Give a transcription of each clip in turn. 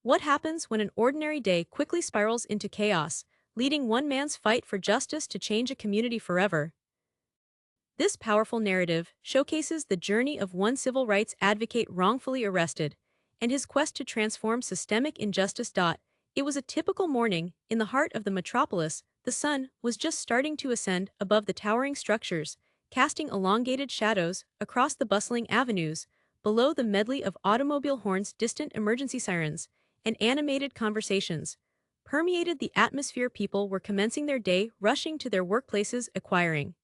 What happens when an ordinary day quickly spirals into chaos, leading one man's fight for justice to change a community forever? This powerful narrative showcases the journey of one civil rights advocate wrongfully arrested and his quest to transform systemic injustice. It was a typical morning in the heart of the metropolis. The sun was just starting to ascend above the towering structures, casting elongated shadows across the bustling avenues. Below, the medley of automobile horns, distant emergency sirens, and animated conversations permeated the atmosphere. People were commencing their day, rushing to their workplaces, acquiring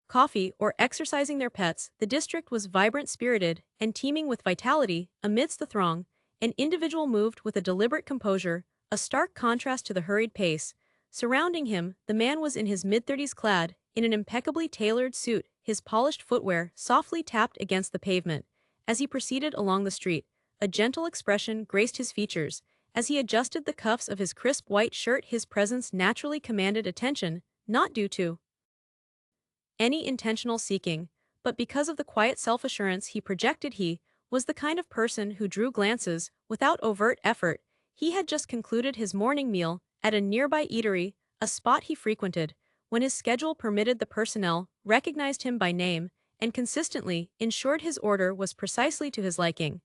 coffee, or exercising their pets. The district was vibrant, spirited, and teeming with vitality. Amidst the throng, an individual moved with a deliberate composure, a stark contrast to the hurried pace surrounding him. The man was in his mid-30s, clad in an impeccably tailored suit, his polished footwear softly tapped against the pavement. As he proceeded along the street, a gentle expression graced his features. As he adjusted the cuffs of his crisp white shirt, his presence naturally commanded attention, not due to any intentional seeking, but because of the quiet self-assurance he projected. He was the kind of person who drew glances without overt effort. He had just concluded his morning meal at a nearby eatery, a spot he frequented when his schedule permitted. The personnel recognized him by name and consistently ensured his order was precisely to his liking.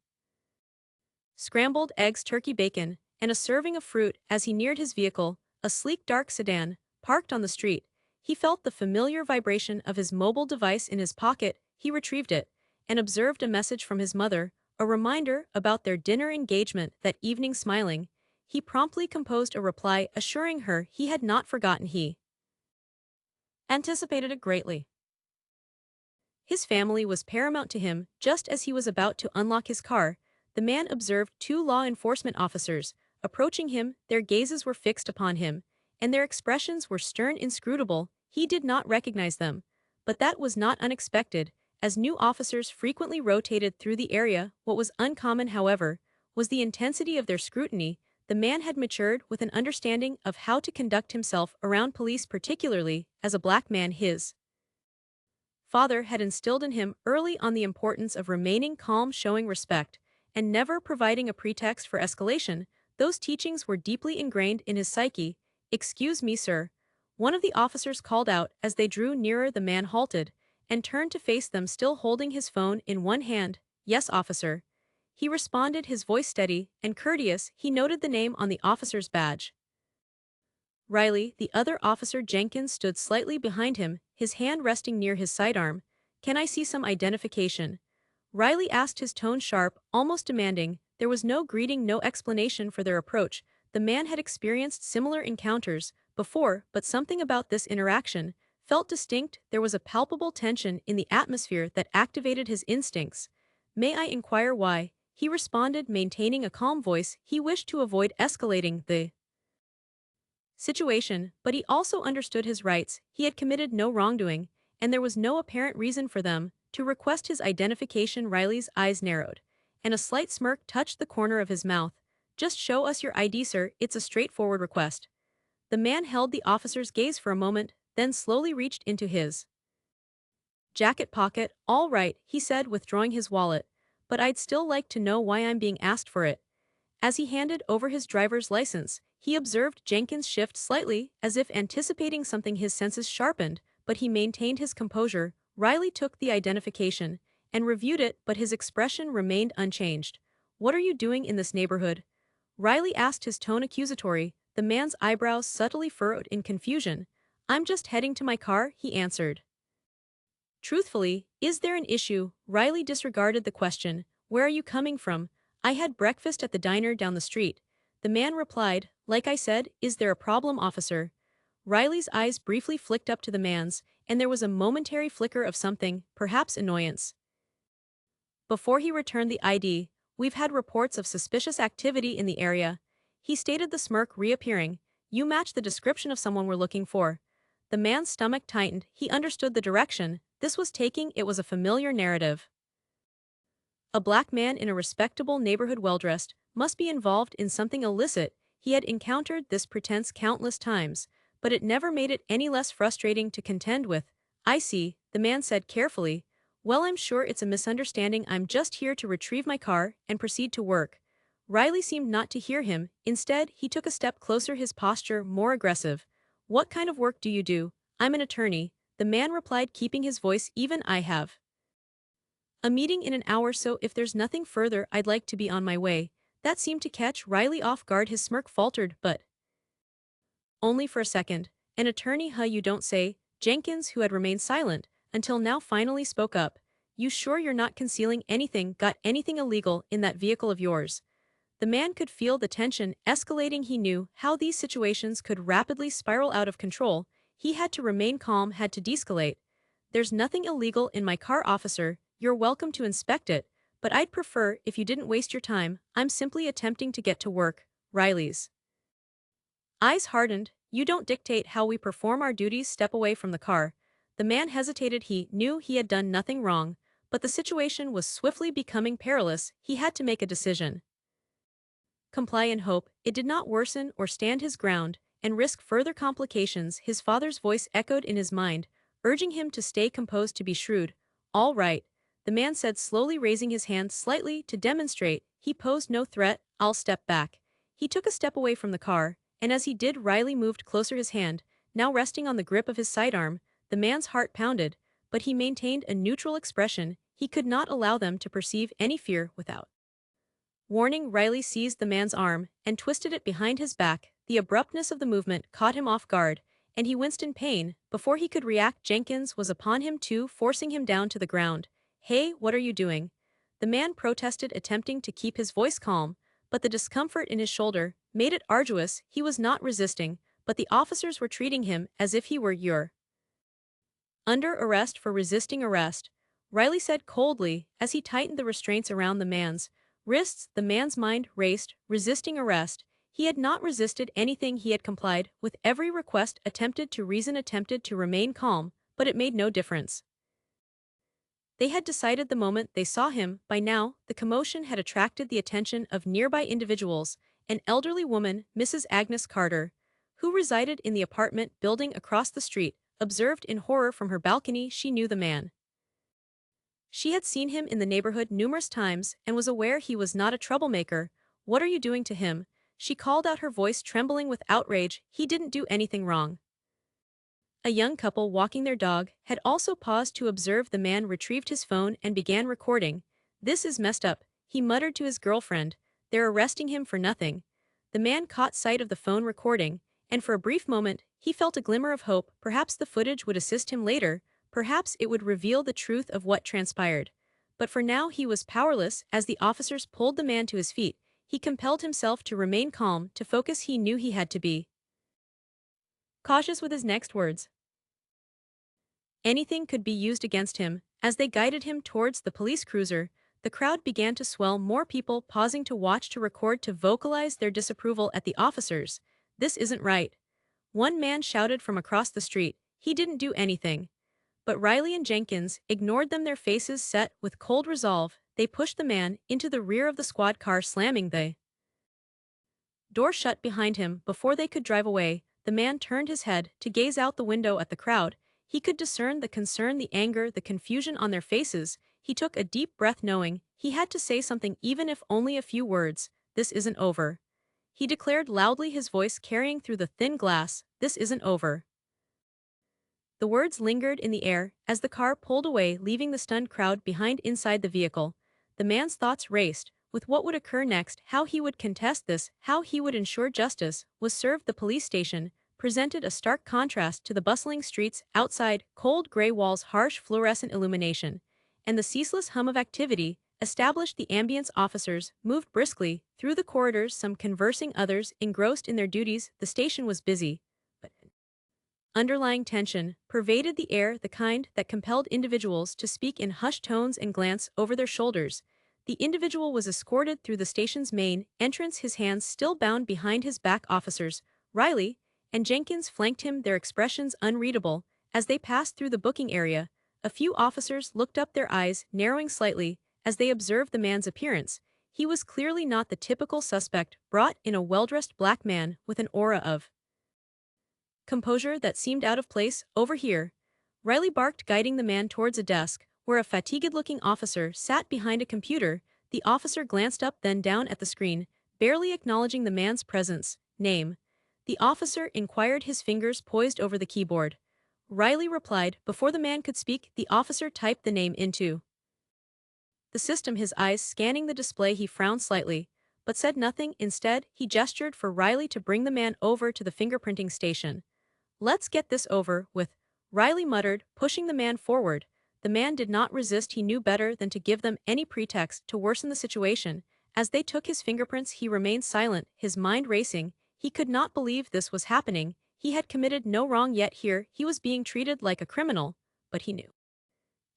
Scrambled eggs, turkey bacon, and a serving of fruit. As he neared his vehicle, a sleek dark sedan, parked on the street, he felt the familiar vibration of his mobile device in his pocket. He retrieved it and observed a message from his mother, a reminder about their dinner engagement that evening. Smiling, he promptly composed a reply assuring her he had not forgotten. He anticipated it greatly. His family was paramount to him. Just as he was about to unlock his car, the man observed two law enforcement officers approaching him. Their gazes were fixed upon him, and their expressions were stern, inscrutable. He did not recognize them, but that was not unexpected, as new officers frequently rotated through the area. What was uncommon, however, was the intensity of their scrutiny. The man had matured with an understanding of how to conduct himself around police, particularly as a black man. His father had instilled in him early on the importance of remaining calm, showing respect, and never providing a pretext for escalation. Those teachings were deeply ingrained in his psyche. "Excuse me, sir," one of the officers called out. As they drew nearer, the man halted and turned to face them, still holding his phone in one hand. "Yes, officer," he responded, his voice steady and courteous. He noted the name on the officer's badge. Riley. The other officer, Jenkins, stood slightly behind him, his hand resting near his sidearm. "Can I see some identification?" Riley asked, his tone sharp, almost demanding. There was no greeting, no explanation for their approach. The man had experienced similar encounters before, but something about this interaction felt distinct. There was a palpable tension in the atmosphere that activated his instincts. "May I inquire why?" he responded, maintaining a calm voice. He wished to avoid escalating the situation, but he also understood his rights. He had committed no wrongdoing, and there was no apparent reason for them to request his identification. Riley's eyes narrowed, and a slight smirk touched the corner of his mouth. "Just show us your ID, sir. It's a straightforward request." The man held the officer's gaze for a moment, then slowly reached into his jacket pocket. "All right," he said, withdrawing his wallet, "but I'd still like to know why I'm being asked for it." As he handed over his driver's license, he observed Jenkins shift slightly, as if anticipating something. His senses sharpened, but he maintained his composure. Riley took the identification and reviewed it, but his expression remained unchanged. "What are you doing in this neighborhood?" Riley asked, his tone accusatory. The man's eyebrows subtly furrowed in confusion. "I'm just heading to my car," he answered truthfully. "Is there an issue?" Riley disregarded the question. "Where are you coming from?" "I had breakfast at the diner down the street," the man replied. "Like I said, is there a problem, officer?" Riley's eyes briefly flicked up to the man's, and there was a momentary flicker of something, perhaps annoyance, before he returned the ID. "We've had reports of suspicious activity in the area," he stated, the smirk reappearing. "You match the description of someone we're looking for." The man's stomach tightened. He understood the direction this was taking. It was a familiar narrative. A black man in a respectable neighborhood, well-dressed, must be involved in something illicit. He had encountered this pretense countless times, but it never made it any less frustrating to contend with. "I see," the man said carefully. "Well, I'm sure it's a misunderstanding. I'm just here to retrieve my car and proceed to work." Riley seemed not to hear him. Instead, he took a step closer, his posture more aggressive. "What kind of work do you do?" "I'm an attorney," the man replied, keeping his voice even. "I have a meeting in an hour, so if there's nothing further, I'd like to be on my way." That seemed to catch Riley off guard. His smirk faltered, but only for a second. "An attorney, huh, you don't say?" Jenkins, who had remained silent until now, finally spoke up. "You sure you're not concealing anything? Got anything illegal in that vehicle of yours?" The man could feel the tension escalating. He knew how these situations could rapidly spiral out of control. He had to remain calm, had to de-escalate. "There's nothing illegal in my car, officer. You're welcome to inspect it, but I'd prefer if you didn't waste your time. I'm simply attempting to get to work." Riley's eyes hardened. "You don't dictate how we perform our duties. Step away from the car." The man hesitated. He knew he had done nothing wrong, but the situation was swiftly becoming perilous. He had to make a decision. Comply and hope it did not worsen or stand his ground and risk further complications. His father's voice echoed in his mind, urging him to stay composed, to be shrewd. "All right," the man said, slowly raising his hand slightly to demonstrate he posed no threat. "I'll step back." He took a step away from the car, and as he did, Riley moved closer, his hand now resting on the grip of his sidearm. The man's heart pounded, but he maintained a neutral expression. He could not allow them to perceive any fear. Without warning, Riley seized the man's arm and twisted it behind his back. The abruptness of the movement caught him off guard, and he winced in pain. Before he could react, Jenkins was upon him too, forcing him down to the ground. "Hey, what are you doing?" the man protested, attempting to keep his voice calm, but the discomfort in his shoulder made it arduous. He was not resisting, but the officers were treating him as if he were "You're under arrest for resisting arrest," Riley said coldly as he tightened the restraints around the man's wrists. The man's mind raced. Resisting arrest? He had not resisted anything. He had complied with every request, attempted to reason, attempted to remain calm, but it made no difference. They had decided the moment they saw him. By now, the commotion had attracted the attention of nearby individuals. An elderly woman, Mrs. Agnes Carter, who resided in the apartment building across the street, observed in horror from her balcony. She knew the man. She had seen him in the neighborhood numerous times and was aware he was not a troublemaker. "What are you doing to him?" she called out, her voice trembling with outrage. "He didn't do anything wrong." A young couple walking their dog had also paused to observe. The man retrieved his phone and began recording. "This is messed up," he muttered to his girlfriend. "They're arresting him for nothing." The man caught sight of the phone recording, and for a brief moment, he felt a glimmer of hope. Perhaps the footage would assist him later. Perhaps it would reveal the truth of what transpired. But for now he was powerless. As the officers pulled the man to his feet, he compelled himself to remain calm, to focus. He knew he had to be cautious with his next words. Anything could be used against him. As they guided him towards the police cruiser, the crowd began to swell, more people pausing to watch, to record, to vocalize their disapproval at the officers. "This isn't right," one man shouted from across the street. "He didn't do anything." But Riley and Jenkins ignored them, their faces set with cold resolve. They pushed the man into the rear of the squad car, slamming the door shut behind him. Before they could drive away, the man turned his head to gaze out the window at the crowd. He could discern the concern, the anger, the confusion on their faces. He took a deep breath, knowing he had to say something, even if only a few words. "This isn't over," he declared loudly, his voice carrying through the thin glass. "This isn't over." The words lingered in the air as the car pulled away, leaving the stunned crowd behind. Inside the vehicle, the man's thoughts raced with what would occur next, how he would contest this, how he would ensure justice was served. The police station presented a stark contrast to the bustling streets outside. Cold gray walls, harsh fluorescent illumination, and the ceaseless hum of activity established the ambience. Officers moved briskly through the corridors, some conversing, others engrossed in their duties. The station was busy, but underlying tension pervaded the air, the kind that compelled individuals to speak in hushed tones and glance over their shoulders. The individual was escorted through the station's main entrance, his hands still bound behind his back. Officers Riley and Jenkins flanked him, their expressions unreadable. As they passed through the booking area, a few officers looked up, their eyes narrowing slightly as they observed the man's appearance. He was clearly not the typical suspect brought in, a well-dressed black man with an aura of composure that seemed out of place. "Over here," Riley barked, guiding the man towards a desk where a fatigued-looking officer sat behind a computer. The officer glanced up, then down at the screen, barely acknowledging the man's presence. Name. The officer inquired, his fingers poised over the keyboard. Riley replied. Before the man could speak, the officer typed the name into the system, his eyes scanning the display. He frowned slightly, but said nothing. Instead, he gestured for Riley to bring the man over to the fingerprinting station. "Let's get this over with," Riley muttered, pushing the man forward. The man did not resist. He knew better than to give them any pretext to worsen the situation. As they took his fingerprints, he remained silent, his mind racing. He could not believe this was happening. He had committed no wrong, yet here he was being treated like a criminal. But he knew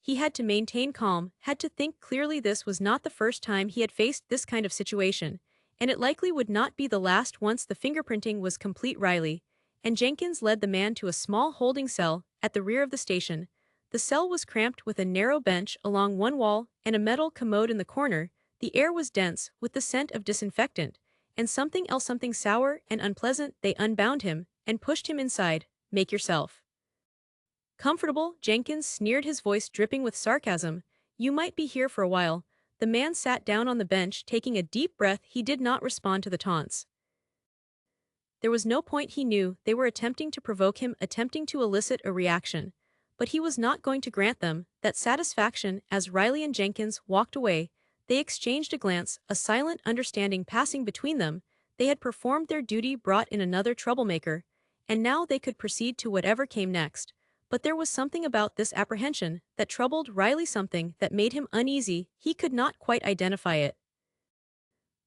he had to maintain calm, had to think clearly. This was not the first time he had faced this kind of situation, and it likely would not be the last. Once the fingerprinting was complete, Riley and Jenkins led the man to a small holding cell at the rear of the station. The cell was cramped with a narrow bench along one wall and a metal commode in the corner. The air was dense with the scent of disinfectant and something else, something sour and unpleasant. They unbound him and pushed him inside. "Make yourself comfortable," Jenkins sneered, his voice dripping with sarcasm. "You might be here for a while." The man sat down on the bench, taking a deep breath. He did not respond to the taunts. There was no point. He knew they were attempting to provoke him, attempting to elicit a reaction. But he was not going to grant them that satisfaction. As Riley and Jenkins walked away, they exchanged a glance, a silent understanding passing between them. They had performed their duty, brought in another troublemaker, and now they could proceed to whatever came next. But there was something about this apprehension that troubled Riley, something that made him uneasy. He could not quite identify it.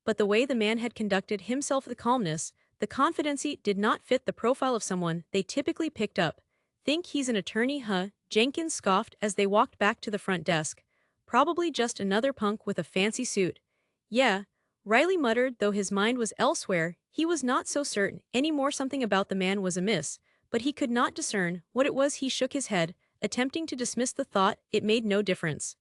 But the way the man had conducted himself, the calmness, the confidency, did not fit the profile of someone they typically picked up. "Think he's an attorney, huh?" Jenkins scoffed as they walked back to the front desk. "Probably just another punk with a fancy suit." "Yeah," Riley muttered, though his mind was elsewhere. He was not so certain anymore. Something about the man was amiss, but he could not discern what it was. He shook his head, attempting to dismiss the thought. It made no difference.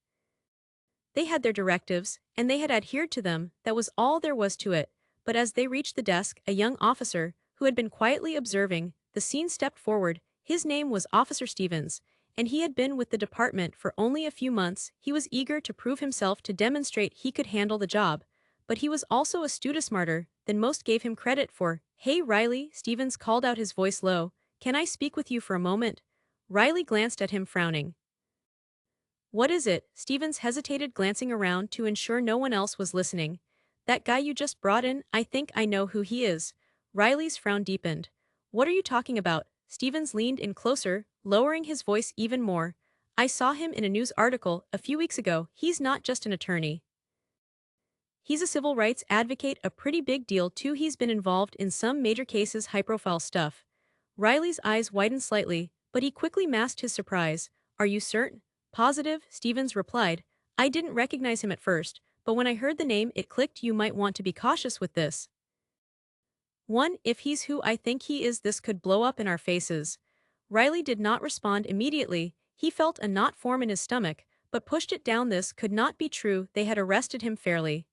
They had their directives, and they had adhered to them. That was all there was to it. But as they reached the desk, a young officer, who had been quietly observing the scene, stepped forward. His name was Officer Stevens, and he had been with the department for only a few months. He was eager to prove himself, to demonstrate he could handle the job. But he was also a student, smarter than most gave him credit for. "Hey, Riley," Stevens called out, his voice low. "Can I speak with you for a moment?" Riley glanced at him, frowning. "What is it?" Stevens hesitated, glancing around to ensure no one else was listening. "That guy you just brought in, I think I know who he is." Riley's frown deepened. "What are you talking about?" Stevens leaned in closer, lowering his voice even more. "I saw him in a news article a few weeks ago. He's not just an attorney. He's a civil rights advocate, a pretty big deal too. He's been involved in some major cases, high-profile stuff." Riley's eyes widened slightly, but he quickly masked his surprise. "Are you certain?" "Positive," Stevens replied. "I didn't recognize him at first, but when I heard the name it clicked. You might want to be cautious with this one. If he's who I think he is, this could blow up in our faces." Riley did not respond immediately. He felt a knot form in his stomach, but pushed it down. This could not be true. They had arrested him fairly.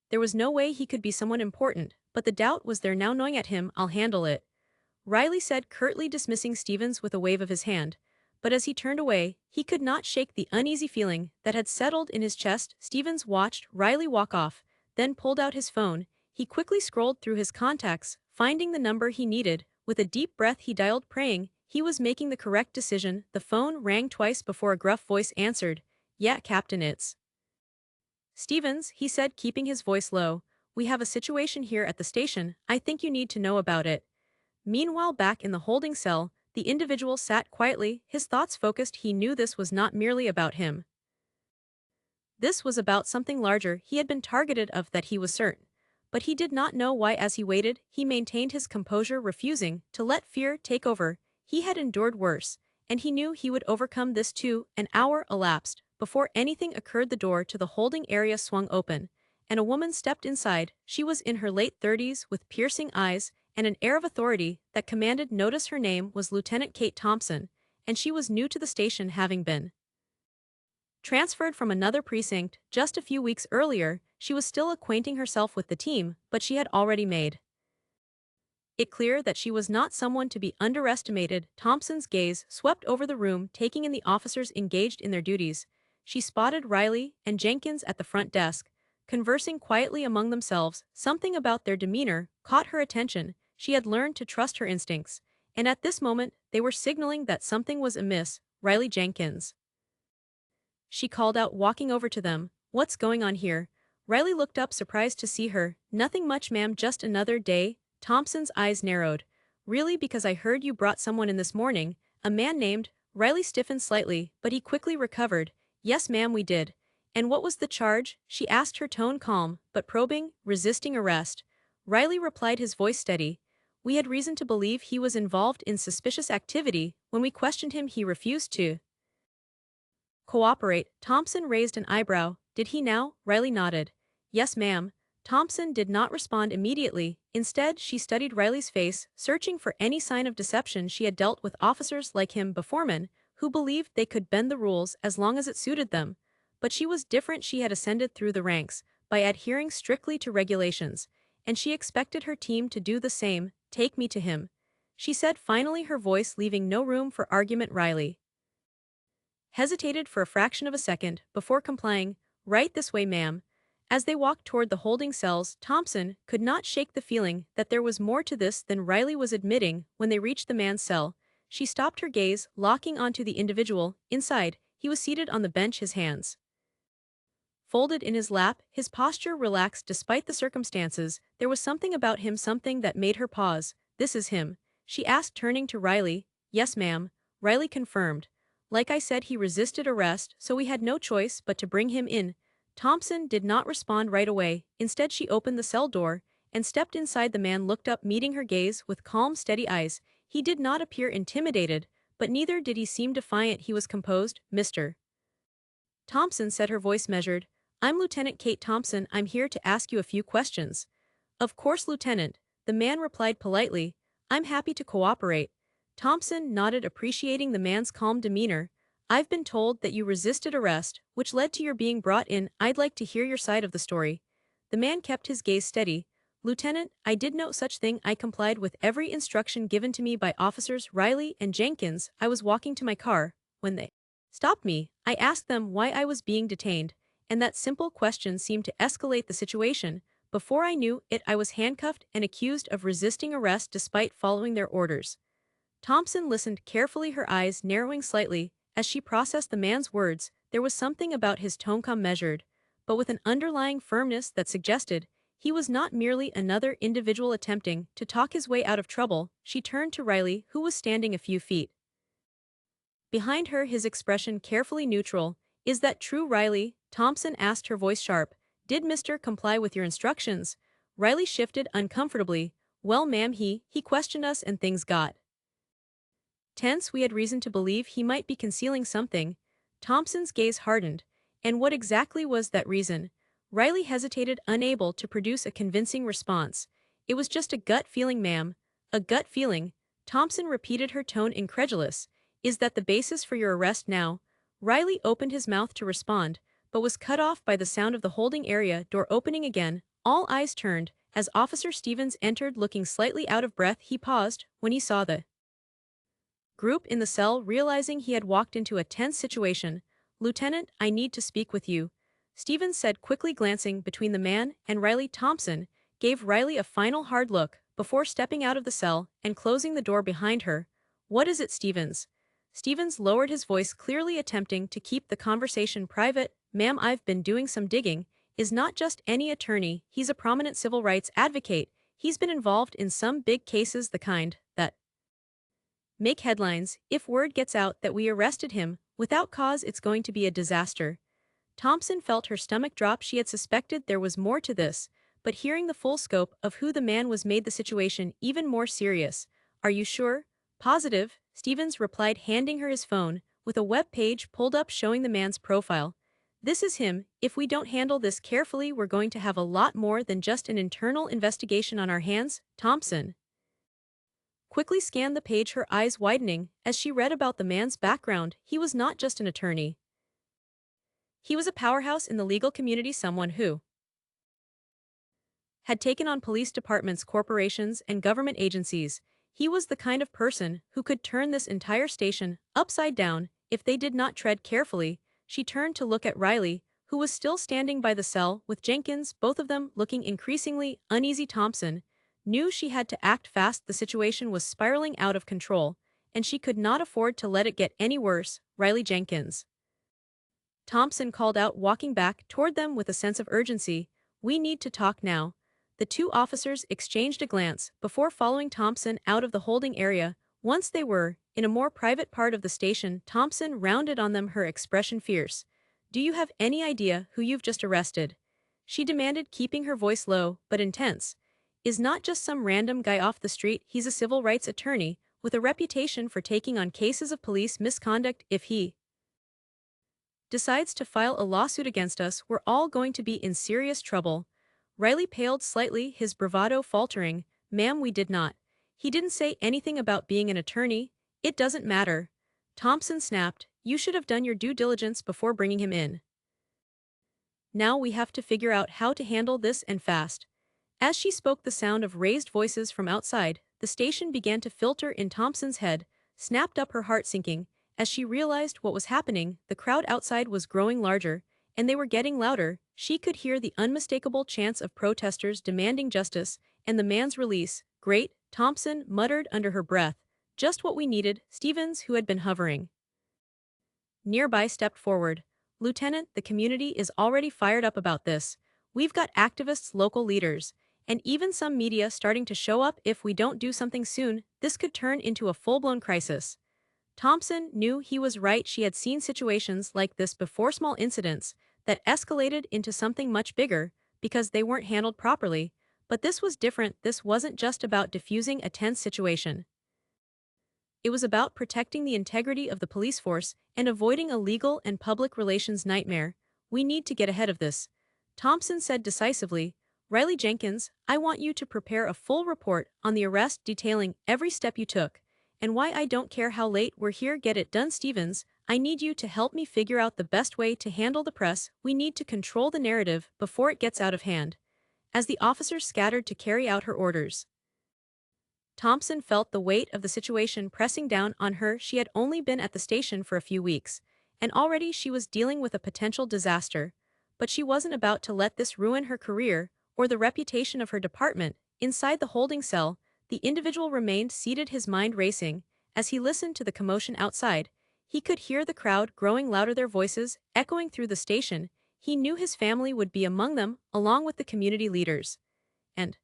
There was no way he could be someone important, but the doubt was there now. Knowing at him, "I'll handle it," Riley said, curtly dismissing Stevens with a wave of his hand. But as he turned away, he could not shake the uneasy feeling that had settled in his chest. Stevens watched Riley walk off, then pulled out his phone. He quickly scrolled through his contacts, finding the number he needed. With a deep breath he dialed, praying he was making the correct decision. The phone rang twice before a gruff voice answered. "Yeah, Captain, it's Stevens," he said, keeping his voice low. "We have a situation here at the station. I think you need to know about it." Meanwhile, back in the holding cell, the individual sat quietly, his thoughts focused. He knew this was not merely about him. This was about something larger. He had been targeted, of that he was certain. But he did not know why. As he waited, he maintained his composure, refusing to let fear take over. He had endured worse, and he knew he would overcome this too. An hour elapsed before anything occurred. The door to the holding area swung open, and a woman stepped inside. She was in her late 30s, with piercing eyes and an air of authority that commanded notice. Her name was Lieutenant Kate Thompson, and she was new to the station, having been transferred from another precinct just a few weeks earlier. She was still acquainting herself with the team, but she had already made it clear that she was not someone to be underestimated. Thompson's gaze swept over the room, taking in the officers engaged in their duties. She spotted Riley and Jenkins at the front desk. conversing quietly among themselves. Something about their demeanor caught her attention. She had learned to trust her instincts, and at this moment, they were signaling that something was amiss. Riley Jenkins, she called out, walking over to them. What's going on here? Riley looked up, surprised to see her. Nothing much, ma'am, just another day. Thompson's eyes narrowed. Really, because I heard you brought someone in this morning, a man named. Riley stiffened slightly, but he quickly recovered. Yes, ma'am, we did. And what was the charge? She asked, her tone calm, but probing. Resisting arrest. Riley replied, his voice steady. We had reason to believe he was involved in suspicious activity. When we questioned him, he refused to cooperate. Thompson raised an eyebrow. Did he now? Riley nodded. Yes, ma'am. Thompson did not respond immediately. Instead, she studied Riley's face, searching for any sign of deception. She had dealt with officers like him before, men who believed they could bend the rules as long as it suited them. But she was different. She had ascended through the ranks by adhering strictly to regulations, and she expected her team to do the same. Take me to him, she said, finally, her voice leaving no room for argument. Riley hesitated for a fraction of a second before complying. Right this way, ma'am. As they walked toward the holding cells, Thompson could not shake the feeling that there was more to this than Riley was admitting. When they reached the man's cell, she stopped, her gaze locking onto the individual. Inside, he was seated on the bench, his hands folded in his lap, his posture relaxed despite the circumstances. There was something about him, something that made her pause. This is him, she asked, turning to Riley. Yes, ma'am, Riley confirmed. Like I said, he resisted arrest, so we had no choice but to bring him in. Thompson did not respond right away. Instead, she opened the cell door and stepped inside. The man looked up, meeting her gaze with calm, steady eyes. He did not appear intimidated, but neither did he seem defiant. He was composed. Mr. Thompson said, her voice measured. I'm Lieutenant Kate Thompson. I'm here to ask you a few questions. Of course, Lieutenant, the man replied politely. I'm happy to cooperate. Thompson nodded, appreciating the man's calm demeanor. I've been told that you resisted arrest, which led to your being brought in. I'd like to hear your side of the story. The man kept his gaze steady. Lieutenant, I did no such thing. I complied with every instruction given to me by officers Riley and Jenkins. I was walking to my car when they stopped me. I asked them why I was being detained, and that simple question seemed to escalate the situation. Before I knew it, I was handcuffed and accused of resisting arrest despite following their orders. Thompson listened carefully, her eyes narrowing slightly as she processed the man's words. There was something about his tone, calm, measured, but with an underlying firmness that suggested he was not merely another individual attempting to talk his way out of trouble. She turned to Riley, who was standing a few feet behind her, his expression carefully neutral. Is that true, Riley? Thompson asked, her voice sharp. Did Mr. comply with your instructions? Riley shifted uncomfortably. Well, ma'am, he questioned us and things got tense. We had reason to believe he might be concealing something. Thompson's gaze hardened. And what exactly was that reason? Riley hesitated, unable to produce a convincing response. It was just a gut feeling, ma'am. A gut feeling? Thompson repeated, her tone incredulous. Is that the basis for your arrest now? Riley opened his mouth to respond, but was cut off by the sound of the holding area door opening again. All eyes turned as Officer Stevens entered, looking slightly out of breath. He paused when he saw the group in the cell, realizing he had walked into a tense situation. Lieutenant, I need to speak with you, Stevens said, quickly glancing between the man and Riley. Thompson gave Riley a final hard look before stepping out of the cell and closing the door behind her. What is it, Stevens? Stevens lowered his voice, clearly attempting to keep the conversation private. Ma'am, I've been doing some digging. Is not just any attorney, he's a prominent civil rights advocate. He's been involved in some big cases, the kind that make headlines. If word gets out that we arrested him without cause, it's going to be a disaster. Thompson felt her stomach drop. She had suspected there was more to this, but hearing the full scope of who the man was made the situation even more serious. Are you sure? Positive, Stevens replied, handing her his phone, with a web page pulled up showing the man's profile. This is him. If we don't handle this carefully, we're going to have a lot more than just an internal investigation on our hands. Thompson quickly scanned the page, her eyes widening as she read about the man's background. He was not just an attorney. He was a powerhouse in the legal community, someone who had taken on police departments, corporations, and government agencies. He was the kind of person who could turn this entire station upside down if they did not tread carefully. She turned to look at Riley, who was still standing by the cell with Jenkins, both of them looking increasingly uneasy. Thompson knew she had to act fast. The situation was spiraling out of control, and she could not afford to let it get any worse. Riley Jenkins, Thompson called out, walking back toward them with a sense of urgency. We need to talk now. The two officers exchanged a glance before following Thompson out of the holding area. Once they were in a more private part of the station, Thompson rounded on them, her expression fierce. Do you have any idea who you've just arrested? She demanded, keeping her voice low but intense. Is not just some random guy off the street. He's a civil rights attorney with a reputation for taking on cases of police misconduct. If he decides to file a lawsuit against us, we're all going to be in serious trouble. Riley paled slightly, his bravado faltering. Ma'am, we did not. He didn't say anything about being an attorney. It doesn't matter. Thompson snapped. You should have done your due diligence before bringing him in. Now we have to figure out how to handle this, and fast. As she spoke, the sound of raised voices from outside the station began to filter in Thompson's head. Snapped up, her heart sinking as she realized what was happening. The crowd outside was growing larger, and they were getting louder. She could hear the unmistakable chants of protesters demanding justice and the man's release. Great, Thompson muttered under her breath. Just what we needed. Stevens, who had been hovering nearby, stepped forward. Lieutenant, the community is already fired up about this. We've got activists, local leaders, and even some media starting to show up. If we don't do something soon, this could turn into a full-blown crisis. Thompson knew he was right. She had seen situations like this before, small incidents that escalated into something much bigger because they weren't handled properly. But this was different. This wasn't just about diffusing a tense situation. It was about protecting the integrity of the police force and avoiding a legal and public relations nightmare. We need to get ahead of this, Thompson said decisively. Riley Jenkins, I want you to prepare a full report on the arrest detailing every step you took, and why. I don't care how late we're here. Get it done. Stevens, I need you to help me figure out the best way to handle the press. We need to control the narrative before it gets out of hand. As the officers scattered to carry out her orders, Thompson felt the weight of the situation pressing down on her. She had only been at the station for a few weeks, and already she was dealing with a potential disaster. But she wasn't about to let this ruin her career or the reputation of her department. Inside the holding cell, the individual remained seated, his mind racing. As he listened to the commotion outside, he could hear the crowd growing louder, their voices echoing through the station. He knew his family would be among them, along with the community leaders and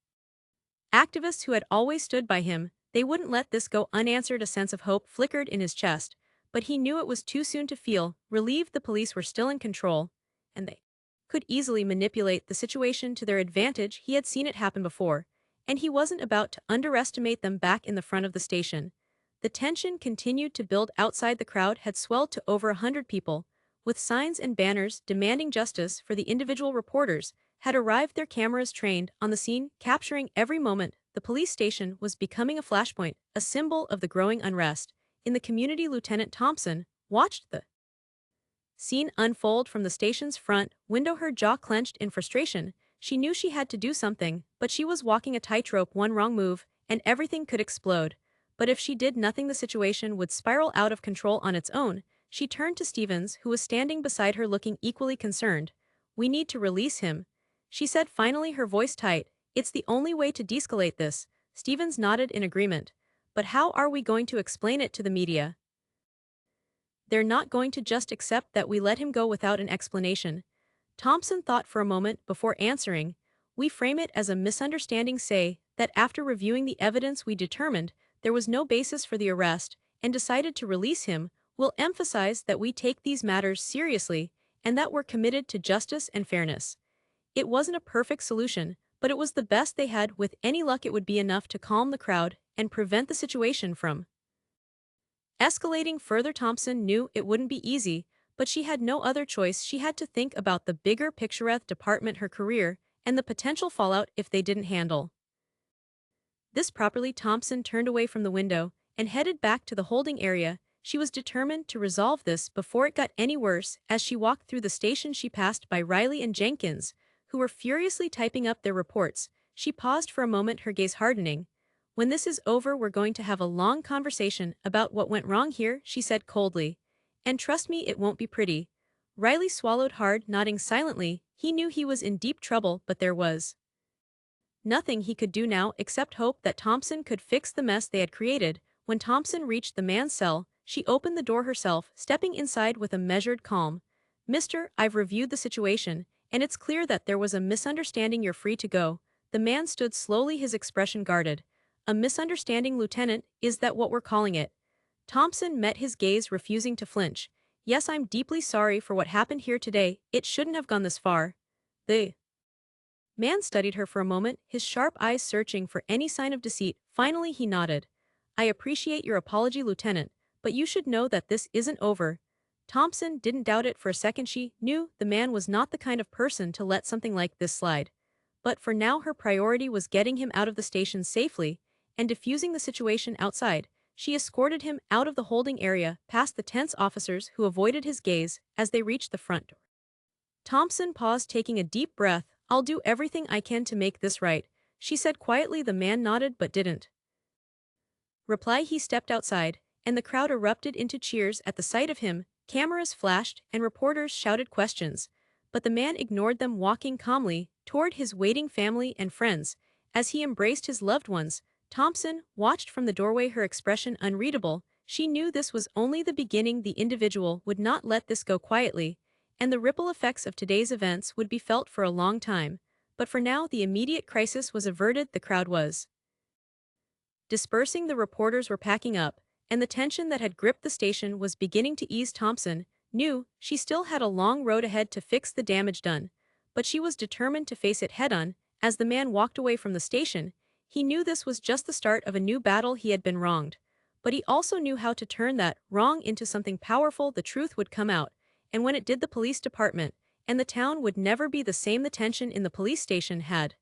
activists who had always stood by him. They wouldn't let this go unanswered. A sense of hope flickered in his chest, but he knew it was too soon to feel relieved. The police were still in control, and they could easily manipulate the situation to their advantage. He had seen it happen before, and he wasn't about to underestimate them. Back in the front of the station, the tension continued to build outside. The crowd had swelled to over 100 people, with signs and banners demanding justice for the individual. Reporters had arrived, their cameras trained on the scene, capturing every moment. The police station was becoming a flashpoint, a symbol of the growing unrest in the community. Lieutenant Thompson watched the scene unfold from the station's front window, her jaw clenched in frustration. She knew she had to do something, but she was walking a tightrope. One wrong move, and everything could explode. But if she did nothing, the situation would spiral out of control on its own. She turned to Stevens, who was standing beside her, looking equally concerned. We need to release him, she said finally, her voice tight. It's the only way to de-escalate this. Stevens nodded in agreement. But how are we going to explain it to the media? They're not going to just accept that we let him go without an explanation. Thompson thought for a moment before answering. We frame it as a misunderstanding. Say that after reviewing the evidence we determined there was no basis for the arrest and decided to release him. We'll emphasize that we take these matters seriously and that we're committed to justice and fairness. It wasn't a perfect solution, but it was the best they had. With any luck, it would be enough to calm the crowd and prevent the situation from escalating further. Thompson knew it wouldn't be easy, but she had no other choice. She had to think about the bigger picture, department, her career, and the potential fallout if they didn't handle this properly. Thompson turned away from the window and headed back to the holding area. She was determined to resolve this before it got any worse. As she walked through the station, she passed by Riley and Jenkins, who were furiously typing up their reports. She paused for a moment, her gaze hardening. When this is over, we're going to have a long conversation about what went wrong here, she said coldly. And trust me, it won't be pretty. Riley swallowed hard, nodding silently. He knew he was in deep trouble, but there was nothing he could do now except hope that Thompson could fix the mess they had created. When Thompson reached the man's cell, she opened the door herself, stepping inside with a measured calm. "Mister, I've reviewed the situation, and it's clear that there was a misunderstanding. You're free to go." The man stood slowly, his expression guarded. "A misunderstanding, Lieutenant, is that what we're calling it?" Thompson met his gaze, refusing to flinch. "Yes, I'm deeply sorry for what happened here today. It shouldn't have gone this far." The man studied her for a moment, his sharp eyes searching for any sign of deceit. Finally he nodded. "I appreciate your apology, Lieutenant, but you should know that this isn't over." Thompson didn't doubt it for a second. She knew the man was not the kind of person to let something like this slide. But for now her priority was getting him out of the station safely and diffusing the situation outside. She escorted him out of the holding area, past the tense officers who avoided his gaze as they reached the front door. Thompson paused, taking a deep breath. "I'll do everything I can to make this right," she said quietly. The man nodded but didn't reply. He stepped outside, and the crowd erupted into cheers at the sight of him. Cameras flashed, and reporters shouted questions. But the man ignored them, walking calmly toward his waiting family and friends. As he embraced his loved ones, Thompson watched from the doorway, her expression unreadable. She knew this was only the beginning. The individual would not let this go quietly, and the ripple effects of today's events would be felt for a long time. But for now, the immediate crisis was averted. The crowd was dispersing, the reporters were packing up, and the tension that had gripped the station was beginning to ease. Thompson knew she still had a long road ahead to fix the damage done, but she was determined to face it head-on. As the man walked away from the station, he knew this was just the start of a new battle. He had been wronged, but he also knew how to turn that wrong into something powerful. The truth would come out, and when it did, the police department and the town would never be the same. The tension in the police station had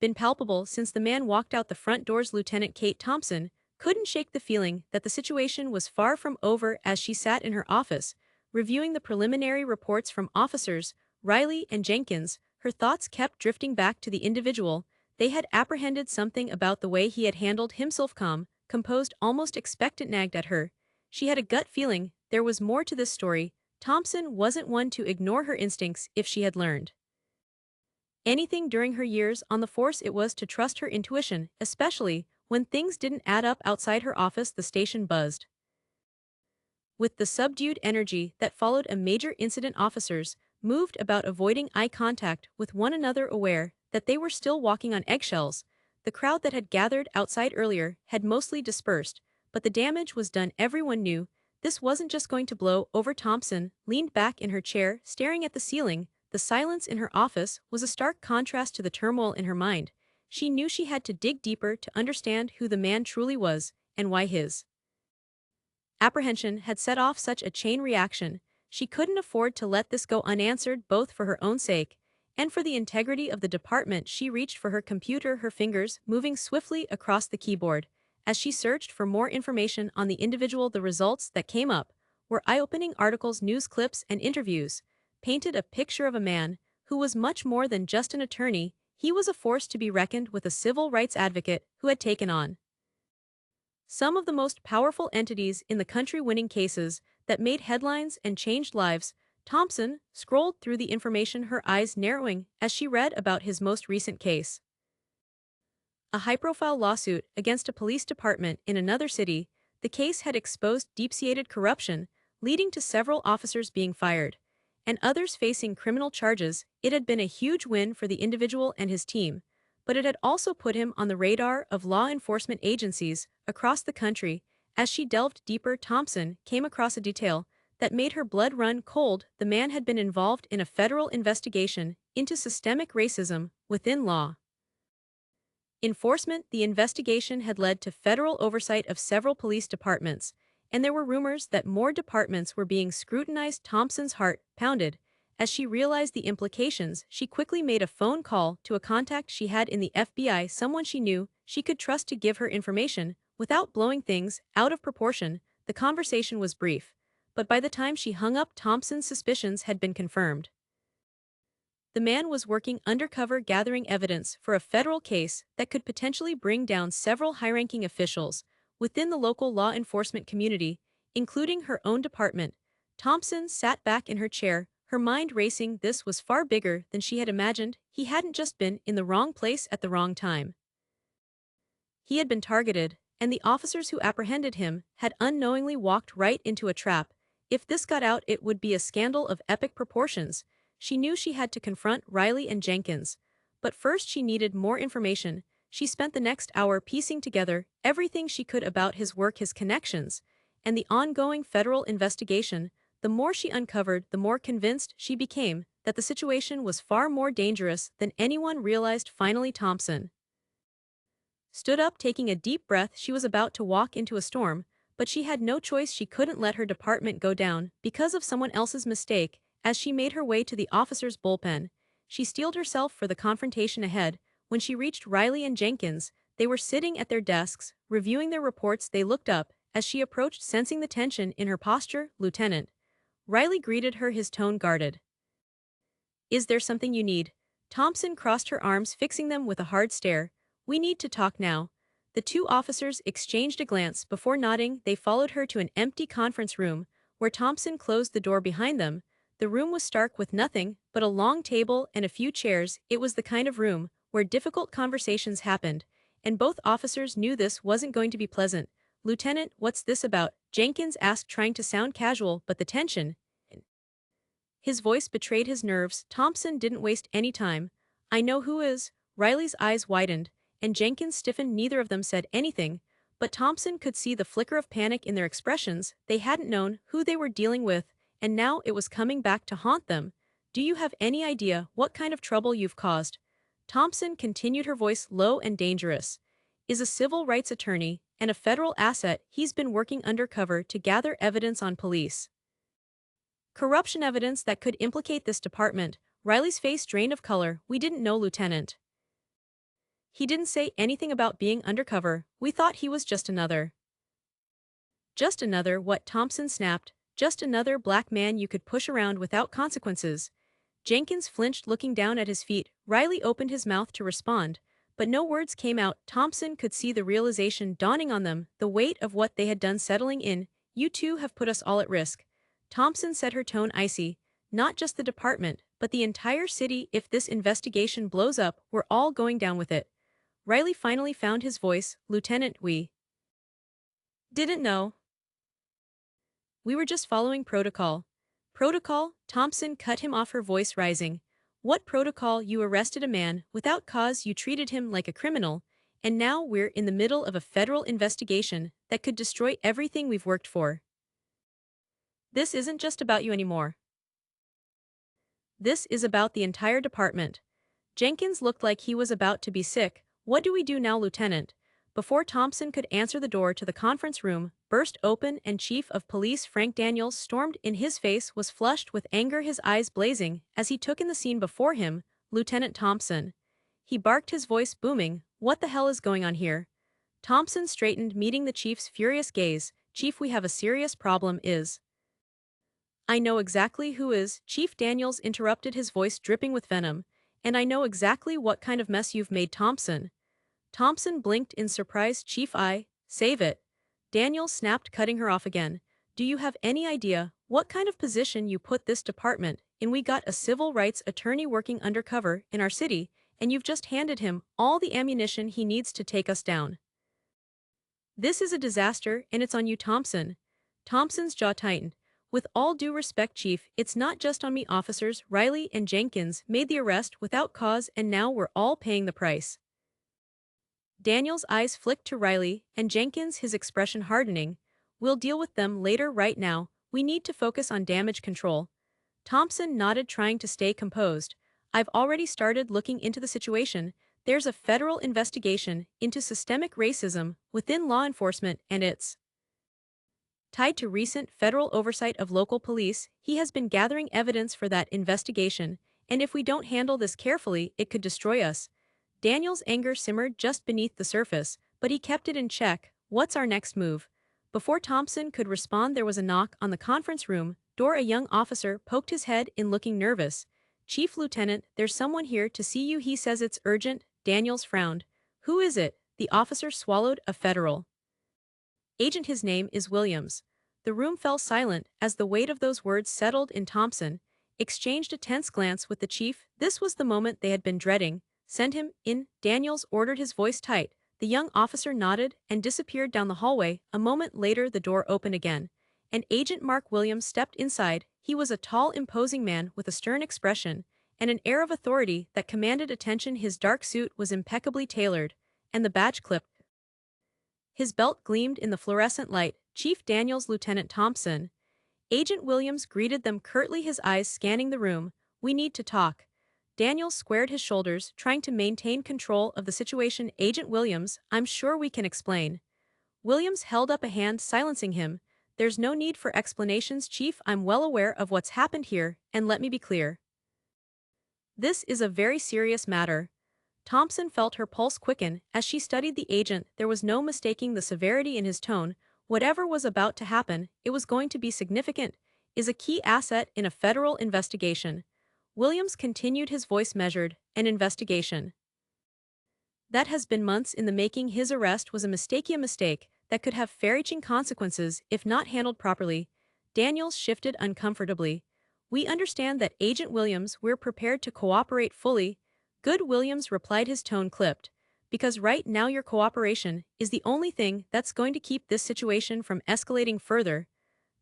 been palpable since the man walked out the front doors. Lieutenant Kate Thompson couldn't shake the feeling that the situation was far from over. As she sat in her office, reviewing the preliminary reports from officers Riley and Jenkins, her thoughts kept drifting back to the individual they had apprehended. Something about the way he had handled himself, calm, composed, almost expectant, nagged at her. She had a gut feeling there was more to this story. Thompson wasn't one to ignore her instincts. If she had learned anything during her years on the force, it was to trust her intuition, especially when things didn't add up. Outside her office, the station buzzed with the subdued energy that followed a major incident. Officers moved about, avoiding eye contact with one another, aware that they were still walking on eggshells. The crowd that had gathered outside earlier had mostly dispersed, but the damage was done. Everyone knew this wasn't just going to blow over. Thompson leaned back in her chair, staring at the ceiling. The silence in her office was a stark contrast to the turmoil in her mind. She knew she had to dig deeper to understand who the man truly was, and why his apprehension had set off such a chain reaction. She couldn't afford to let this go unanswered, both for her own sake and for the integrity of the department. She reached for her computer, her fingers moving swiftly across the keyboard. As she searched for more information on the individual, the results that came up were eye-opening. Articles, news clips, and interviews painted a picture of a man who was much more than just an attorney. He was a force to be reckoned with, a civil rights advocate who had taken on some of the most powerful entities in the country, winning cases that made headlines and changed lives. Thompson scrolled through the information, her eyes narrowing as she read about his most recent case. A high-profile lawsuit against a police department in another city. The case had exposed deep-seated corruption, leading to several officers being fired and others facing criminal charges. It had been a huge win for the individual and his team, but it had also put him on the radar of law enforcement agencies across the country. As she delved deeper, Thompson came across a detail that made her blood run cold. The man had been involved in a federal investigation into systemic racism within law enforcement. The investigation had led to federal oversight of several police departments, and there were rumors that more departments were being scrutinized. Thompson's heart pounded as she realized the implications. She quickly made a phone call to a contact she had in the FBI, someone she knew she could trust to give her information without blowing things out of proportion. The conversation was brief, but by the time she hung up, Thompson's suspicions had been confirmed. The man was working undercover, gathering evidence for a federal case that could potentially bring down several high-ranking officials within the local law enforcement community, including her own department. Thompson sat back in her chair, her mind racing. This was far bigger than she had imagined. He hadn't just been in the wrong place at the wrong time. He had been targeted, and the officers who apprehended him had unknowingly walked right into a trap. If this got out, it would be a scandal of epic proportions. She knew she had to confront Riley and Jenkins. But first she needed more information. She spent the next hour piecing together everything she could about his work, his connections, and the ongoing federal investigation. The more she uncovered, the more convinced she became that the situation was far more dangerous than anyone realized. Finally, Thompson stood up, taking a deep breath. She was about to walk into a storm, but she had no choice. She couldn't let her department go down because of someone else's mistake. As she made her way to the officer's bullpen, she steeled herself for the confrontation ahead. When she reached Riley and Jenkins, they were sitting at their desks, reviewing their reports. They looked up as she approached, sensing the tension in her posture. "Lieutenant." Riley greeted her, his tone guarded. "Is there something you need?" Thompson crossed her arms, fixing them with a hard stare. "We need to talk now." The two officers exchanged a glance before nodding. They followed her to an empty conference room, where Thompson closed the door behind them. The room was stark, with nothing but a long table and a few chairs. It was the kind of room where difficult conversations happened, and both officers knew this wasn't going to be pleasant. "Lieutenant, what's this about?" Jenkins asked, trying to sound casual, but the tension in his voice betrayed his nerves. Thompson didn't waste any time. "I know who is." Riley's eyes widened, and Jenkins stiffened. Neither of them said anything, but Thompson could see the flicker of panic in their expressions. They hadn't known who they were dealing with, and now it was coming back to haunt them. "Do you have any idea what kind of trouble you've caused?" Thompson continued, her voice low and dangerous. "Is a civil rights attorney and a federal asset. He's been working undercover to gather evidence on police corruption, evidence that could implicate this department." Riley's face drained of color. "We didn't know, Lieutenant. He didn't say anything about being undercover. We thought he was just another." "Just another what?" Thompson snapped. "Just another black man you could push around without consequences." Jenkins flinched, looking down at his feet. Riley opened his mouth to respond, but no words came out. Thompson could see the realization dawning on them, the weight of what they had done settling in. "You two have put us all at risk." Thompson said, her tone icy. "Not just the department, but the entire city. If this investigation blows up, we're all going down with it." Riley finally found his voice. "Lieutenant, we didn't know. We were just following protocol." "Protocol?" Thompson cut him off, her voice rising. "What protocol? You arrested a man without cause, you treated him like a criminal, and now we're in the middle of a federal investigation that could destroy everything we've worked for. This isn't just about you anymore. This is about the entire department." Jenkins looked like he was about to be sick. "What do we do now, Lieutenant?" Before Thompson could answer, the door to the conference room burst open and Chief of Police Frank Daniels stormed in. His face was flushed with anger, his eyes blazing as he took in the scene before him. "Lieutenant Thompson," he barked, his voice booming, "what the hell is going on here?" Thompson straightened, meeting the chief's furious gaze. "Chief, we have a serious problem." "Is I know exactly who is," Chief Daniels interrupted, his voice dripping with venom. "And I know exactly what kind of mess you've made." Thompson blinked in surprise. "Chief, save it." Daniels snapped, cutting her off again. "Do you have any idea what kind of position you put this department in? We got a civil rights attorney working undercover in our city, and you've just handed him all the ammunition he needs to take us down. This is a disaster, and it's on you." Thompson's jaw tightened. "With all due respect, Chief, it's not just on me." Officers Riley and Jenkins made the arrest without cause, and now we're all paying the price." Daniel's eyes flicked to Riley and Jenkins, his expression hardening. "We'll deal with them later. Right now, we need to focus on damage control." Thompson nodded, trying to stay composed. "I've already started looking into the situation. There's a federal investigation into systemic racism within law enforcement, and it's tied to recent federal oversight of local police. He has been gathering evidence for that investigation, and if we don't handle this carefully, it could destroy us." Daniel's anger simmered just beneath the surface, but he kept it in check. "What's our next move?" Before Thompson could respond, there was a knock on the conference room door. A young officer poked his head in, looking nervous. "Chief, Lieutenant, there's someone here to see you. He says it's urgent." Daniels frowned. "Who is it?" The officer swallowed. "A federal agent. His name is Williams." The room fell silent as the weight of those words settled in. Thompson exchanged a tense glance with the chief. This was the moment they had been dreading. Send him in, Daniels ordered, his voice tight. The young officer nodded and disappeared down the hallway. A moment later the door opened again, and Agent Mark Williams stepped inside. He was a tall, imposing man with a stern expression and an air of authority that commanded attention. His dark suit was impeccably tailored, and the badge clipped. His belt gleamed in the fluorescent light. Chief Daniels, Lieutenant Thompson. Agent Williams greeted them curtly, his eyes scanning the room. We need to talk. Daniels squared his shoulders, trying to maintain control of the situation. Agent Williams, I'm sure we can explain. Williams held up a hand, silencing him. There's no need for explanations, Chief. I'm well aware of what's happened here, and let me be clear. This is a very serious matter. Thompson felt her pulse quicken as she studied the agent. There was no mistaking the severity in his tone. Whatever was about to happen, it was going to be significant, is a key asset in a federal investigation. Williams continued, his voice measured. An investigation that has been months in the making. His arrest was a mistake that could have far-reaching consequences if not handled properly. Daniels shifted uncomfortably. We understand that, Agent Williams. We're prepared to cooperate fully. Good, Williams replied, his tone clipped. Because right now your cooperation is the only thing that's going to keep this situation from escalating further.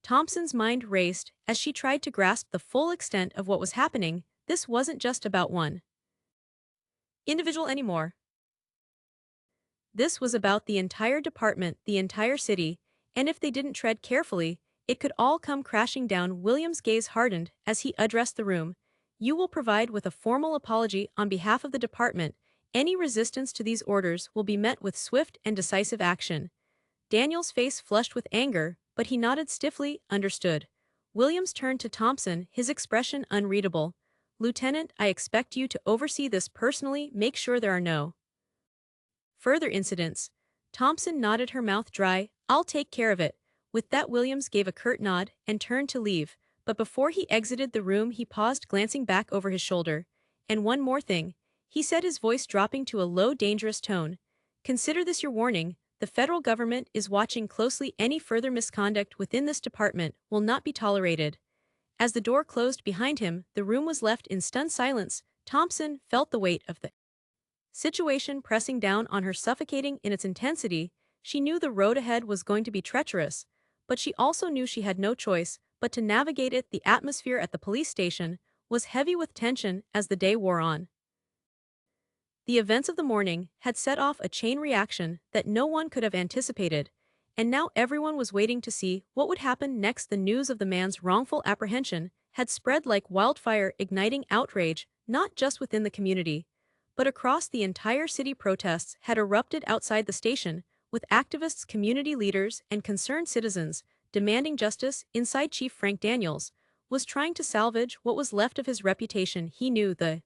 Thompson's mind raced as she tried to grasp the full extent of what was happening. This wasn't just about one individual anymore. This was about the entire department, the entire city, and if they didn't tread carefully, it could all come crashing down. Williams' gaze hardened as he addressed the room. You will provide with a formal apology on behalf of the department. Any resistance to these orders will be met with swift and decisive action. Daniel's face flushed with anger, but he nodded stiffly. Understood. Williams turned to Thompson, his expression unreadable. Lieutenant, I expect you to oversee this personally. Make sure there are no further incidents. Thompson nodded, her mouth dry. I'll take care of it. With that, Williams gave a curt nod and turned to leave, but before he exited the room he paused, glancing back over his shoulder. And one more thing, he said, his voice dropping to a low, dangerous tone. Consider this your warning. The federal government is watching closely. Any further misconduct within this department will not be tolerated. As the door closed behind him, the room was left in stunned silence. Thompson felt the weight of the situation pressing down on her, suffocating in its intensity. She knew the road ahead was going to be treacherous, but she also knew she had no choice but to navigate it. The atmosphere at the police station was heavy with tension as the day wore on. The events of the morning had set off a chain reaction that no one could have anticipated, and now everyone was waiting to see what would happen next. The news of the man's wrongful apprehension had spread like wildfire, igniting outrage not just within the community, but across the entire city. Protests had erupted outside the station, with activists, community leaders, and concerned citizens demanding justice. Inside, Chief Frank Daniels was trying to salvage what was left of his reputation. He knew the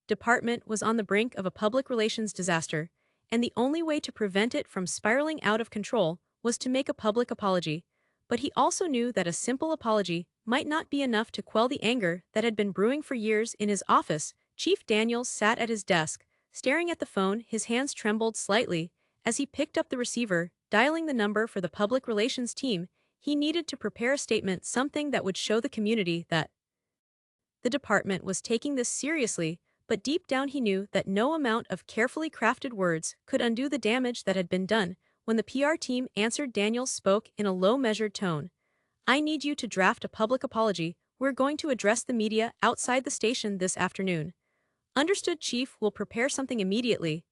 department was on the brink of a public relations disaster, and the only way to prevent it from spiraling out of control was to make a public apology. But he also knew that a simple apology might not be enough to quell the anger that had been brewing for years. In his office, Chief Daniels sat at his desk, staring at the phone. His hands trembled slightly as he picked up the receiver, dialing the number for the public relations team. He needed to prepare a statement, something that would show the community that the department was taking this seriously, but deep down he knew that no amount of carefully crafted words could undo the damage that had been done. When the PR team answered, Daniels spoke in a low, measured tone. I need you to draft a public apology. We're going to address the media outside the station this afternoon. Understood, Chief. We'll prepare something immediately.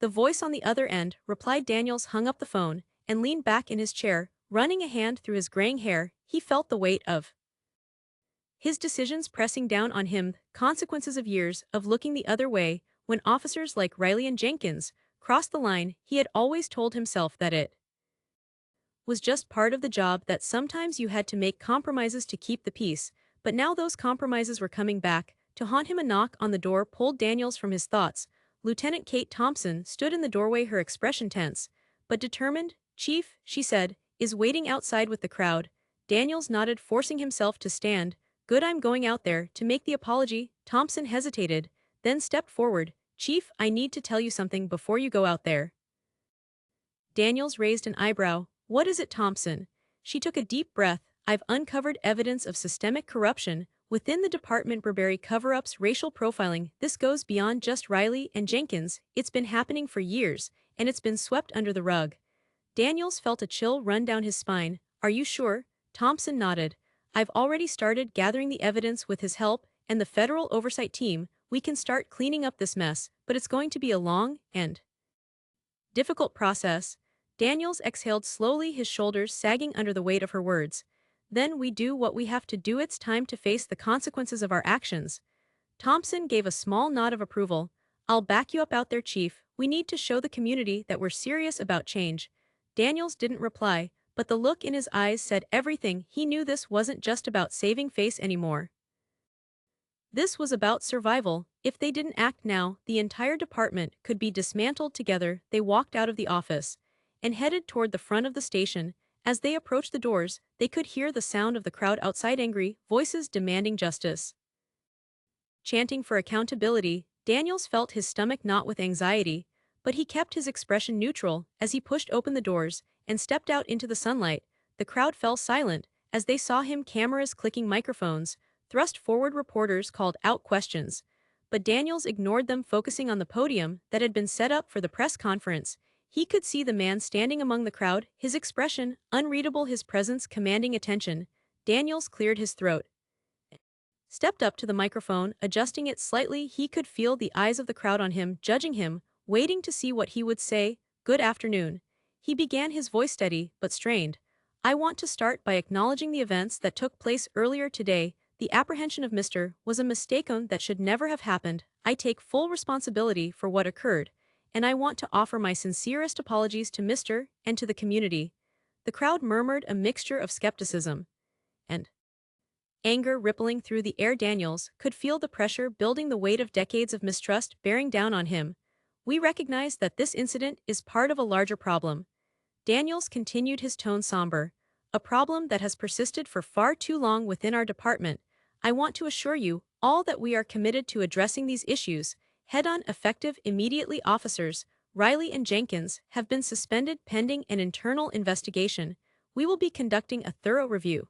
The voice on the other end replied. Daniels hung up the phone and leaned back in his chair, running a hand through his graying hair. He felt the weight of his decisions pressing down on him, consequences of years of looking the other way. When officers like Riley and Jenkins crossed the line, he had always told himself that it was just part of the job, that sometimes you had to make compromises to keep the peace, but now those compromises were coming back to haunt him. A knock on the door pulled Daniels from his thoughts. Lieutenant Kate Thompson stood in the doorway, her expression tense but determined. Chief, she said, is waiting outside with the crowd. Daniels nodded, forcing himself to stand. Good, I'm going out there to make the apology. Thompson hesitated, then stepped forward. Chief, I need to tell you something before you go out there. Daniels raised an eyebrow. What is it, Thompson? She took a deep breath. I've uncovered evidence of systemic corruption within the department. Burberry cover-ups, racial profiling. This goes beyond just Riley and Jenkins. It's been happening for years, and it's been swept under the rug. Daniels felt a chill run down his spine. Are you sure? Thompson nodded. I've already started gathering the evidence with his help and the federal oversight team. We can start cleaning up this mess, but it's going to be a long and difficult process. Daniels exhaled slowly, his shoulders sagging under the weight of her words. Then we do what we have to do. It's time to face the consequences of our actions. Thompson gave a small nod of approval. I'll back you up out there, Chief. We need to show the community that we're serious about change. Daniels didn't reply, but the look in his eyes said everything. He knew this wasn't just about saving face anymore. This was about survival. If they didn't act now, the entire department could be dismantled. Together, they walked out of the office and headed toward the front of the station. As they approached the doors, they could hear the sound of the crowd outside, angry voices demanding justice, chanting for accountability. Daniels felt his stomach knot with anxiety, but he kept his expression neutral as he pushed open the doors and stepped out into the sunlight. The crowd fell silent as they saw him, cameras clicking, microphones thrust forward, reporters called out questions. But Daniels ignored them, focusing on the podium that had been set up for the press conference. He could see the man standing among the crowd, his expression unreadable, his presence commanding attention. Daniels cleared his throat, stepped up to the microphone, adjusting it slightly. He could feel the eyes of the crowd on him, judging him, waiting to see what he would say. Good afternoon. He began, his voice steady but strained. I want to start by acknowledging the events that took place earlier today. The apprehension of Mr. was a mistake that should never have happened. I take full responsibility for what occurred, and I want to offer my sincerest apologies to Mr. and to the community. The crowd murmured, a mixture of skepticism and anger rippling through the air. Daniels could feel the pressure building, the weight of decades of mistrust bearing down on him. We recognize that this incident is part of a larger problem. Daniels continued, his tone somber. A problem that has persisted for far too long within our department. I want to assure you all that we are committed to addressing these issues head-on, effective, immediately. Officers Riley and Jenkins have been suspended pending an internal investigation. We will be conducting a thorough review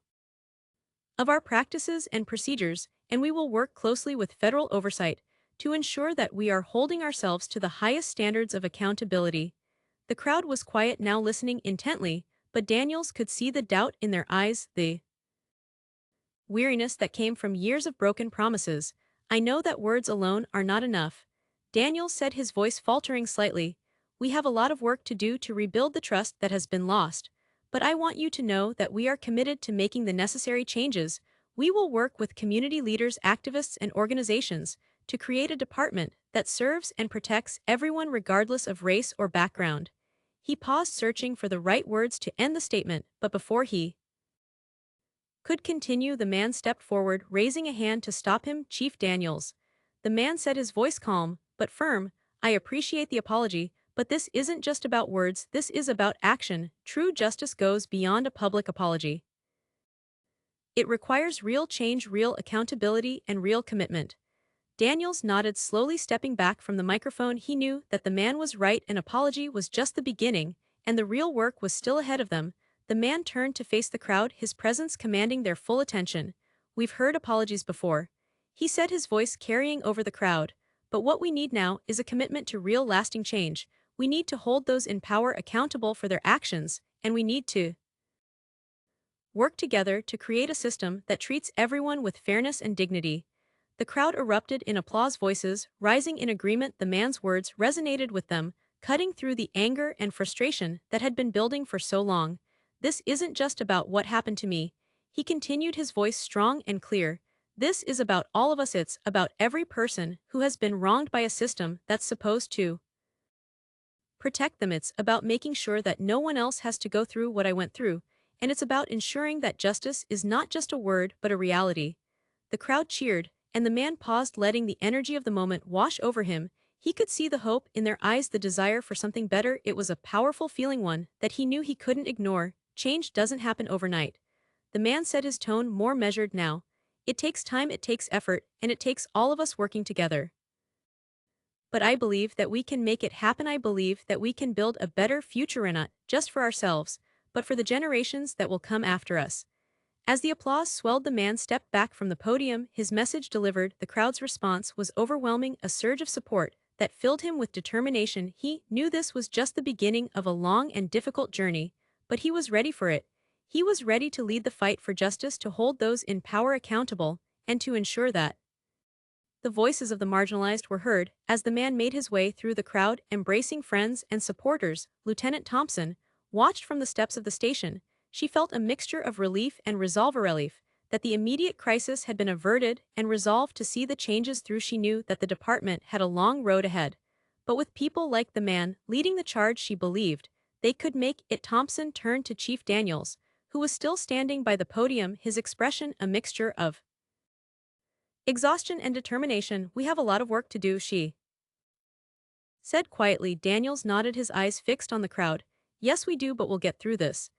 of our practices and procedures, and we will work closely with federal oversight to ensure that we are holding ourselves to the highest standards of accountability. The crowd was quiet now, listening intently, but Daniels could see the doubt in their eyes, the weariness that came from years of broken promises. I know that words alone are not enough. Daniels said, his voice faltering slightly. We have a lot of work to do to rebuild the trust that has been lost. But I want you to know that we are committed to making the necessary changes. We will work with community leaders, activists, and organizations to create a department that serves and protects everyone regardless of race or background. He paused, searching for the right words to end the statement, but before he could continue, the man stepped forward, raising a hand to stop him. Chief Daniels. The man said, his voice calm but firm, I appreciate the apology, but this isn't just about words, this is about action. True justice goes beyond a public apology. It requires real change, real accountability, and real commitment. Daniels nodded, slowly stepping back from the microphone. He knew that the man was right, an apology was just the beginning, and the real work was still ahead of them. The man turned to face the crowd, his presence commanding their full attention. We've heard apologies before, he said, his voice carrying over the crowd. But what we need now is a commitment to real, lasting change. We need to hold those in power accountable for their actions, and we need to work together to create a system that treats everyone with fairness and dignity. The crowd erupted in applause, voices rising in agreement. The man's words resonated with them, cutting through the anger and frustration that had been building for so long. This isn't just about what happened to me, he continued, his voice strong and clear. This is about all of us. It's about every person who has been wronged by a system that's supposed to protect them. It's about making sure that no one else has to go through what I went through, and it's about ensuring that justice is not just a word but a reality. The crowd cheered, and the man paused, letting the energy of the moment wash over him. He could see the hope in their eyes, the desire for something better. It was a powerful feeling, one that he knew he couldn't ignore. Change doesn't happen overnight. The man said, his tone more measured now. It takes time, it takes effort, and it takes all of us working together. But I believe that we can make it happen. I believe that we can build a better future, and not just for ourselves, but for the generations that will come after us. As the applause swelled, the man stepped back from the podium, his message delivered. The crowd's response was overwhelming, a surge of support that filled him with determination. He knew this was just the beginning of a long and difficult journey, but he was ready for it. He was ready to lead the fight for justice, to hold those in power accountable, and to ensure that the voices of the marginalized were heard. As the man made his way through the crowd, embracing friends and supporters, Lieutenant Thompson watched from the steps of the station. She felt a mixture of relief and resolve, a relief that the immediate crisis had been averted, and resolve to see the changes through. She knew that the department had a long road ahead. But with people like the man leading the charge, she believed they could make it. Thompson turned to Chief Daniels, who was still standing by the podium, his expression a mixture of exhaustion and determination. "We have a lot of work to do," she said quietly. Daniels nodded, his eyes fixed on the crowd. "Yes, we do, but we'll get through this."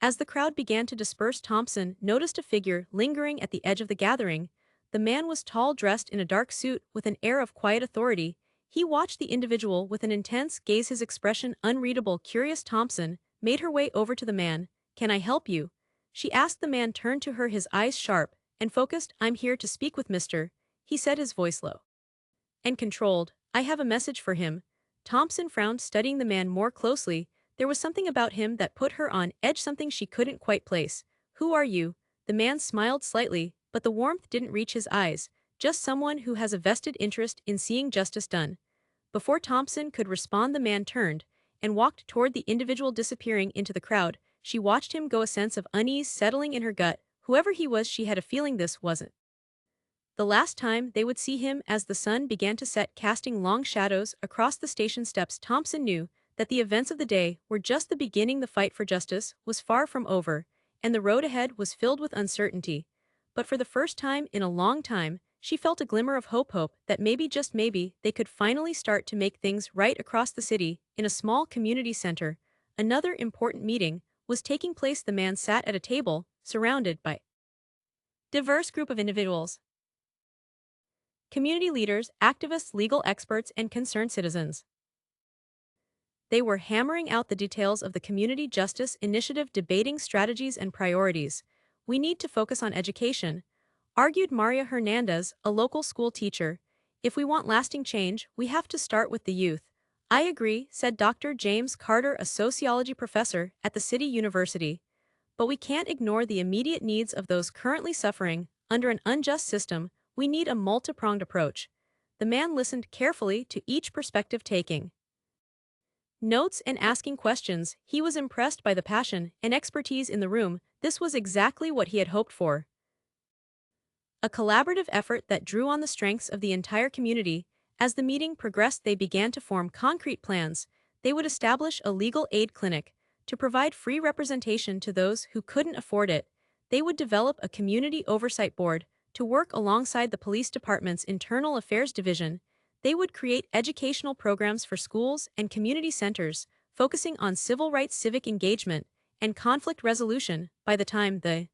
As the crowd began to disperse, Thompson noticed a figure lingering at the edge of the gathering. The man was tall, dressed in a dark suit, with an air of quiet authority. He watched the individual with an intense gaze, his expression unreadable. Curious, Thompson made her way over to the man. "Can I help you?" she asked. The man turned to her, his eyes sharp and focused. "I'm here to speak with Mr." he said, his voice low and controlled. "I have a message for him." Thompson frowned, studying the man more closely. There was something about him that put her on edge, something she couldn't quite place. "Who are you?" The man smiled slightly, but the warmth didn't reach his eyes. "Just someone who has a vested interest in seeing justice done." Before Thompson could respond, the man turned and walked toward the individual, disappearing into the crowd. She watched him go, a sense of unease settling in her gut. Whoever he was, she had a feeling this wasn't the last time they would see him. As the sun began to set, casting long shadows across the station steps, Thompson knew that the events of the day were just the beginning. The fight for justice was far from over, and the road ahead was filled with uncertainty. But for the first time in a long time, she felt a glimmer of hope that maybe, just maybe, they could finally start to make things right. Across the city, in a small community center, another important meeting was taking place. The man sat at a table, surrounded by a diverse group of individuals: community leaders, activists, legal experts, and concerned citizens. They were hammering out the details of the community justice initiative, debating strategies and priorities. "We need to focus on education," argued Maria Hernandez, a local school teacher. "If we want lasting change, we have to start with the youth." "I agree," said Dr. James Carter, a sociology professor at the City University. "But we can't ignore the immediate needs of those currently suffering under an unjust system. We need a multi-pronged approach." The man listened carefully to each perspective, taking notes and asking questions. He was impressed by the passion and expertise in the room. This was exactly what he had hoped for: a collaborative effort that drew on the strengths of the entire community. As the meeting progressed, they began to form concrete plans. They would establish a legal aid clinic to provide free representation to those who couldn't afford it. They would develop a community oversight board to work alongside the police department's internal affairs division. They would create educational programs for schools and community centers, focusing on civil rights, civic engagement, and conflict resolution. By the time the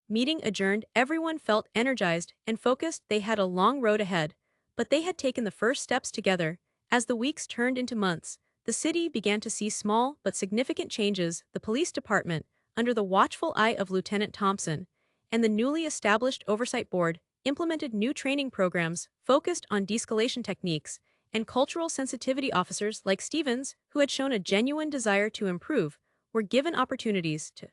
meeting adjourned, everyone felt energized and focused. They had a long road ahead, but they had taken the first steps together. As the weeks turned into months, the city began to see small but significant changes. The police department, under the watchful eye of Lieutenant Thompson, and the newly established oversight board, implemented new training programs focused on de-escalation techniques, and cultural sensitivity officers like Stevens, who had shown a genuine desire to improve, were given opportunities to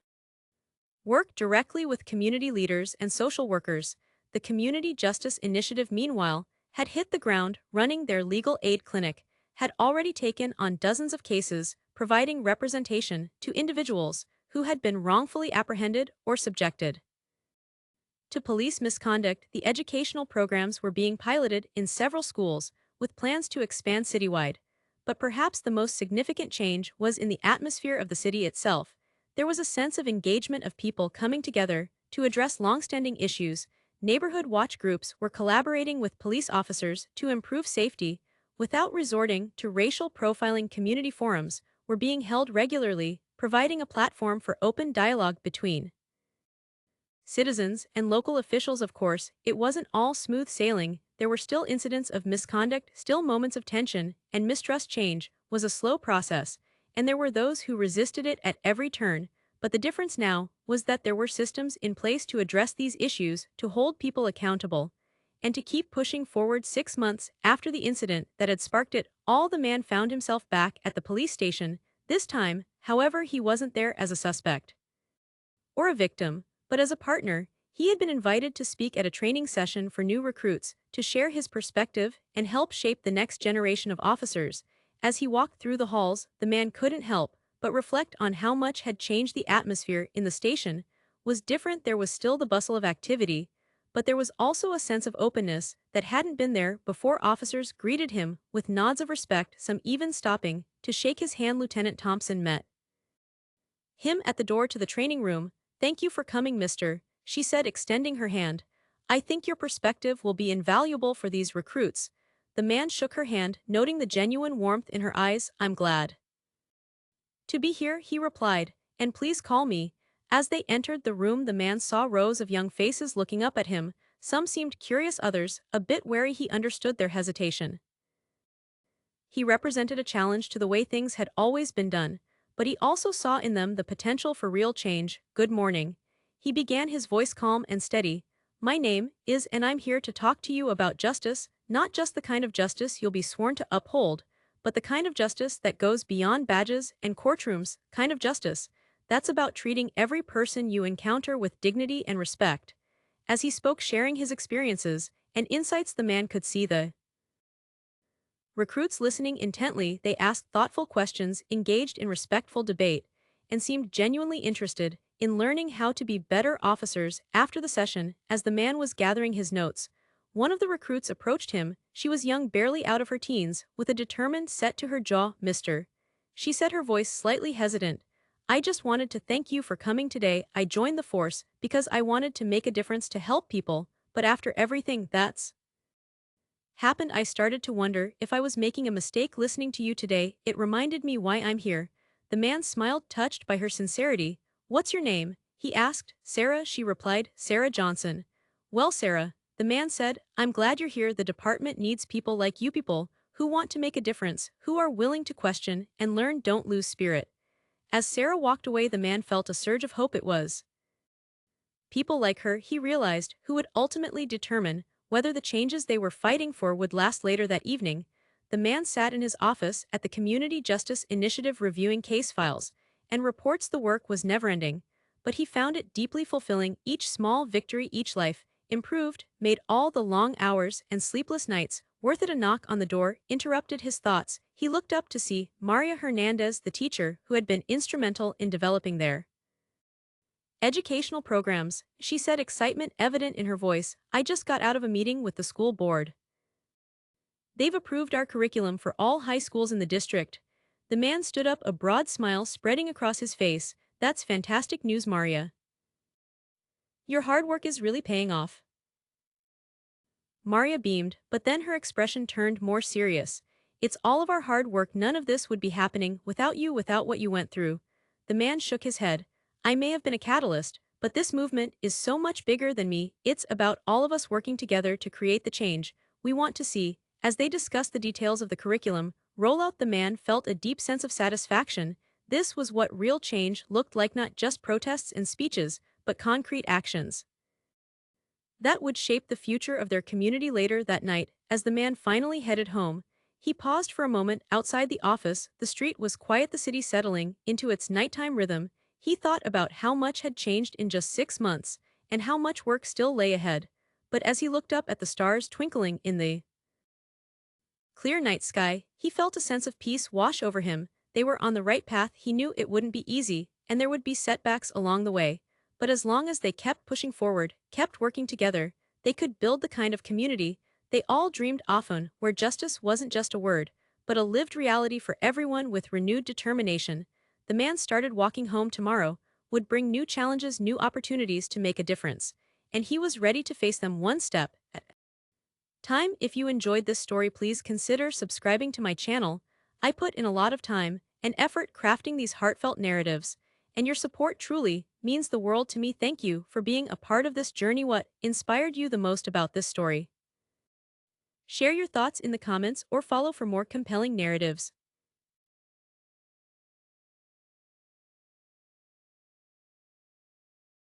work directly with community leaders and social workers. The Community Justice Initiative, meanwhile, had hit the ground running. Their legal aid clinic had already taken on dozens of cases, providing representation to individuals who had been wrongfully apprehended or subjected to police misconduct. The educational programs were being piloted in several schools, with plans to expand citywide. But perhaps the most significant change was in the atmosphere of the city itself. There was a sense of engagement, of people coming together to address long-standing issues. Neighborhood watch groups were collaborating with police officers to improve safety without resorting to racial profiling. Community forums were being held regularly, providing a platform for open dialogue between citizens and local officials. Of course, it wasn't all smooth sailing. There were still incidents of misconduct, still moments of tension and mistrust. Change was a slow process, and there were those who resisted it at every turn, but the difference now was that there were systems in place to address these issues, to hold people accountable, and to keep pushing forward. 6 months after the incident that had sparked it all, the man found himself back at the police station. This time, however, he wasn't there as a suspect or a victim, but as a partner. He had been invited to speak at a training session for new recruits, to share his perspective and help shape the next generation of officers. As he walked through the halls, the man couldn't help but reflect on how much had changed. The atmosphere in the station was different. There was still the bustle of activity, but there was also a sense of openness that hadn't been there before. Officers greeted him with nods of respect, some even stopping to shake his hand. Lieutenant Thompson met him at the door to the training room. "Thank you for coming, mister," she said, extending her hand. "I think your perspective will be invaluable for these recruits." The man shook her hand, noting the genuine warmth in her eyes. "I'm glad to be here," he replied, "and please call me." As they entered the room, the man saw rows of young faces looking up at him. Some seemed curious, others a bit wary. He understood their hesitation. He represented a challenge to the way things had always been done, but he also saw in them the potential for real change. "Good morning," he began, his voice calm and steady. "My name is, and I'm here to talk to you about justice, not just the kind of justice you'll be sworn to uphold, but the kind of justice that goes beyond badges and courtrooms, kind of justice that's about treating every person you encounter with dignity and respect." As he spoke, sharing his experiences and insights, the man could see the recruits listening intently. They asked thoughtful questions, engaged in respectful debate, and seemed genuinely interested in learning how to be better officers. After the session, as the man was gathering his notes, one of the recruits approached him. She was young, barely out of her teens, with a determined set to her jaw. "Mister," she said, her voice slightly hesitant, "I just wanted to thank you for coming today. I joined the force because I wanted to make a difference, to help people, but after everything that's happened, I started to wonder if I was making a mistake. Listening to you today, it reminded me why I'm here." The man smiled, touched by her sincerity. "What's your name?" he asked. "Sarah," she replied. "Sarah Johnson." "Well, Sarah," the man said, "I'm glad you're here. The department needs people like you, people who want to make a difference, who are willing to question and learn, don't lose spirit." As Sarah walked away, the man felt a surge of hope. It was people like her, he realized, who would ultimately determine whether the changes they were fighting for would last. Later that evening, the man sat in his office at the Community Justice Initiative, reviewing case files and reports. The work was never-ending, but he found it deeply fulfilling. Each small victory, each life improved, made all the long hours and sleepless nights worth it. A knock on the door interrupted his thoughts. He looked up to see Maria Hernandez, the teacher who had been instrumental in developing their educational programs. She said, excitement evident in her voice. "I just got out of a meeting with the school board. They've approved our curriculum for all high schools in the district." The man stood up, a broad smile spreading across his face. "That's fantastic news, Maria. Your hard work is really paying off." Maria beamed, but then her expression turned more serious. "It's all of our hard work. None of this would be happening without you, without what you went through." The man shook his head. "I may have been a catalyst, but this movement is so much bigger than me. It's about all of us working together to create the change we want to see." As they discussed the details of the curriculum rollout, the man felt a deep sense of satisfaction. This was what real change looked like, not just protests and speeches, but concrete actions that would shape the future of their community. Later that night, as the man finally headed home, he paused for a moment outside the office. The street was quiet, the city settling into its nighttime rhythm. He thought about how much had changed in just 6 months, and how much work still lay ahead. But as he looked up at the stars twinkling in the clear night sky, he felt a sense of peace wash over him. They were on the right path. He knew it wouldn't be easy, and there would be setbacks along the way. But as long as they kept pushing forward, kept working together, they could build the kind of community they all dreamed often, where justice wasn't just a word, but a lived reality for everyone. With renewed determination, the man started walking home. Tomorrow would bring new challenges, new opportunities to make a difference, and he was ready to face them one step at a time. If you enjoyed this story, please consider subscribing to my channel. I put in a lot of time and effort crafting these heartfelt narratives, and your support truly means the world to me. Thank you for being a part of this journey. What inspired you the most about this story? Share your thoughts in the comments or follow for more compelling narratives.